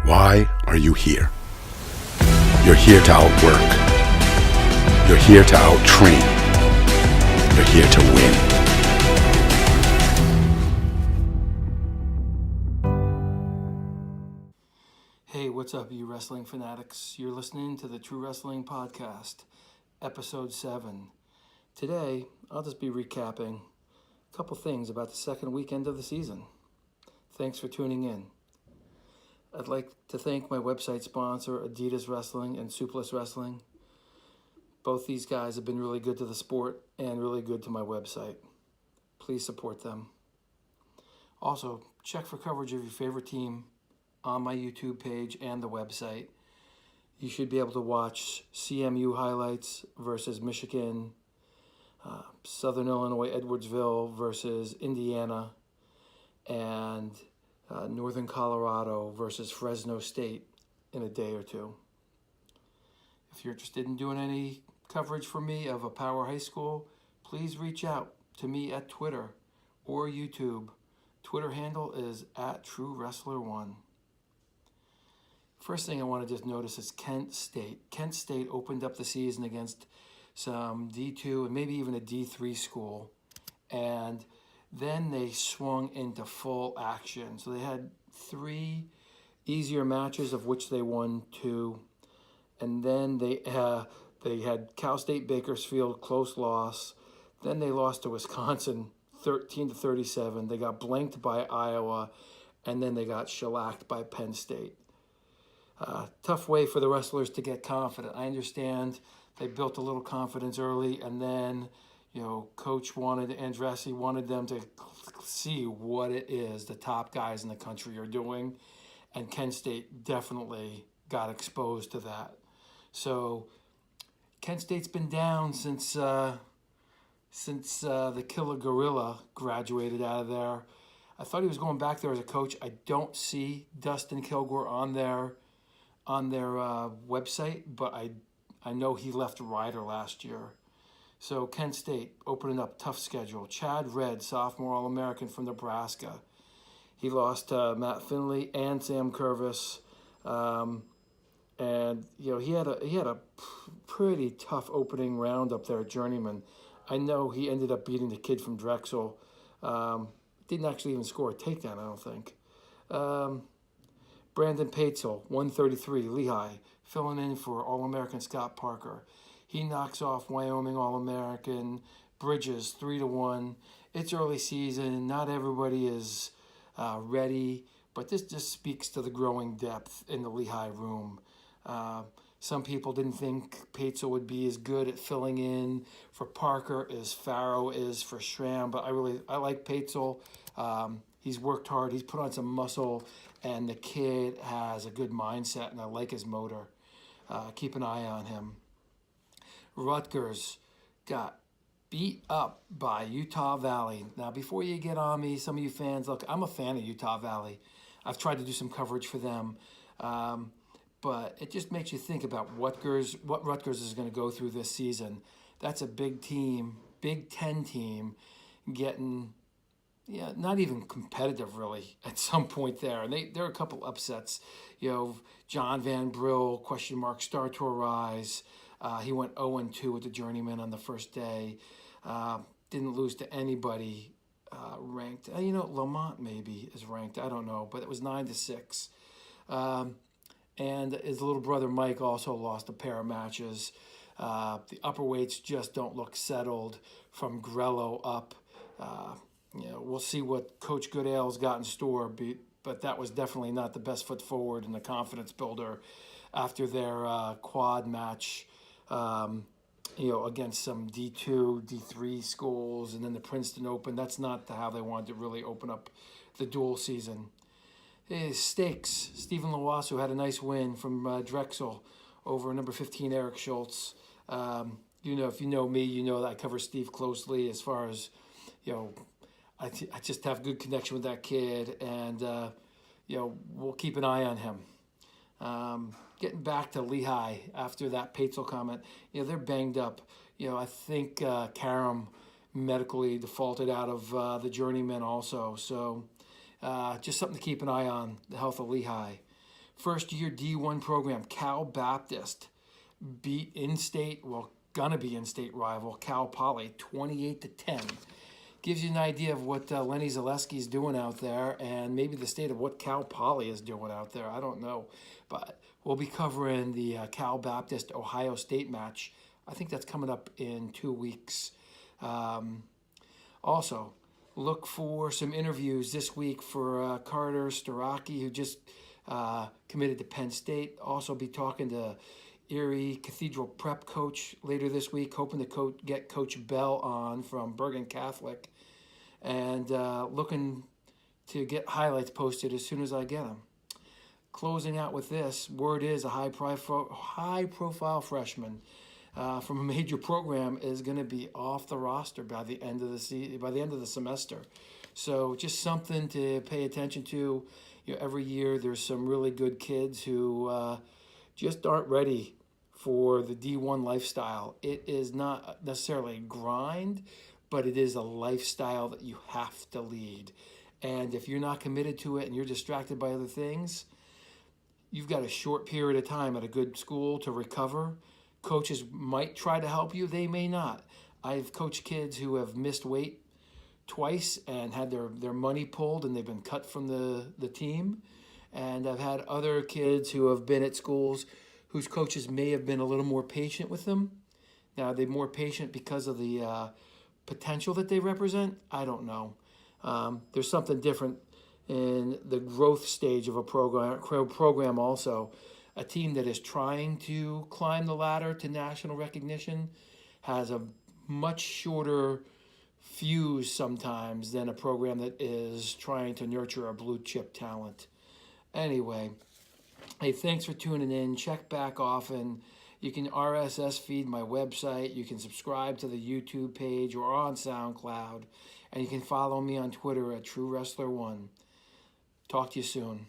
Why are you here? You're here to outwork. You're here to outtrain. You're here to win. Hey, what's up, you wrestling fanatics? You're listening to the True Wrestling Podcast, Episode 7. Today, I'll just be recapping a couple things about the second weekend of the season. Thanks for tuning in. I'd like to thank my website sponsor, Adidas Wrestling and Soupless Wrestling. Both these guys have been really good to the sport and really good to my website. Please support them. Also, check for coverage of your favorite team on my YouTube page and the website. You should be able to watch CMU highlights versus Michigan, Southern Illinois Edwardsville versus Indiana, and Northern Colorado versus Fresno State in a day or two. If you're interested in doing any coverage for me of a power high school, please reach out to me at Twitter or YouTube. Twitter handle is @TrueWrestler1. First thing I want to just notice is Kent State. Kent State opened up the season against some D2 and maybe even a D3 school, and then they swung into full action. So they had 3 easier matches, of which they won 2. And then they had Cal State Bakersfield, close loss. Then they lost to Wisconsin 13-37. They got blanked by Iowa, and then they got shellacked by Penn State. Tough way for the wrestlers to get confident. I understand they built a little confidence early, and then Coach Andrassi wanted them to see what it is the top guys in the country are doing, and Kent State definitely got exposed to that. So Kent State's been down since the Killer Gorilla graduated out of there. I thought he was going back there as a coach. I don't see Dustin Kilgore on their website, but I know he left Ryder last year. So Kent State opening up, tough schedule. Chad Red, sophomore All-American from Nebraska. He lost to Matt Finley and Sam Curvis, and he had a pretty tough opening round up there at Journeyman. I know he ended up beating the kid from Drexel. Didn't actually even score a takedown, I don't think. Brandon Paetzel, 133, Lehigh, filling in for All-American Scott Parker. He knocks off Wyoming All-American Bridges 3-1. It's early season. Not everybody is ready, but this just speaks to the growing depth in the Lehigh room. Some people didn't think Paetzel would be as good at filling in for Parker as Farrow is for Schramm, but I like Paetzel. He's worked hard. He's put on some muscle, and the kid has a good mindset, and I like his motor. Keep an eye on him. Rutgers got beat up by Utah Valley. Now, before you get on me, some of you fans, look, I'm a fan of Utah Valley. I've tried to do some coverage for them, but it just makes you think about what Rutgers is going to go through this season. That's a big team, Big Ten team, getting not even competitive really at some point there. And there are a couple upsets. John Van Brill, question mark, Star Tour Rise. He went 0-2 with the Journeyman on the first day. Didn't lose to anybody ranked. Lamont maybe is ranked. I don't know, but it was 9-6. And his little brother Mike also lost a pair of matches. The upper weights just don't look settled from Grello up. We'll see what Coach Goodale's got in store, but that was definitely not the best foot forward and the confidence builder after their quad match, against some D2, D3 schools, and then the Princeton Open. That's not how they wanted to really open up the dual season. Stakes. Stephen Lawasu had a nice win from Drexel over number 15 Eric Schultz. If you know me, you know that I cover Steve closely as far as, I just have good connection with that kid, and we'll keep an eye on him. Getting back to Lehigh after that Paetzel comment, they're banged up. I think Karam medically defaulted out of the Journeyman also. So just something to keep an eye on, the health of Lehigh. First year D1 program, Cal Baptist beat gonna be in-state rival Cal Poly 28-10. Gives you an idea of what Lenny Zaleski's doing out there, and maybe the state of what Cal Poly is doing out there. I don't know, but we'll be covering the Cal Baptist Ohio State match. I think that's coming up in 2 weeks. Also, look for some interviews this week for Carter Starocki, who just committed to Penn State. Also be talking to Erie Cathedral Prep coach later this week, hoping to get Coach Bell on from Bergen Catholic, and looking to get highlights posted as soon as I get them. Closing out with this, word is a high-profile freshman from a major program is going to be off the roster by the end of the semester. So just something to pay attention to. Every year there's some really good kids who just aren't ready for the D1 lifestyle. It is not necessarily a grind, but it is a lifestyle that you have to lead. And if you're not committed to it and you're distracted by other things, you've got a short period of time at a good school to recover. Coaches might try to help you, they may not. I've coached kids who have missed weight twice and had their money pulled and they've been cut from the team. And I've had other kids who have been at schools whose coaches may have been a little more patient with them. Now, are they more patient because of the potential that they represent? I don't know. There's something different in the growth stage of a program also. A team that is trying to climb the ladder to national recognition has a much shorter fuse sometimes than a program that is trying to nurture a blue chip talent. Anyway, hey, thanks for tuning in. Check back often. You can RSS feed my website. You can subscribe to the YouTube page or on SoundCloud. And you can follow me on Twitter at TrueWrestler1. Talk to you soon.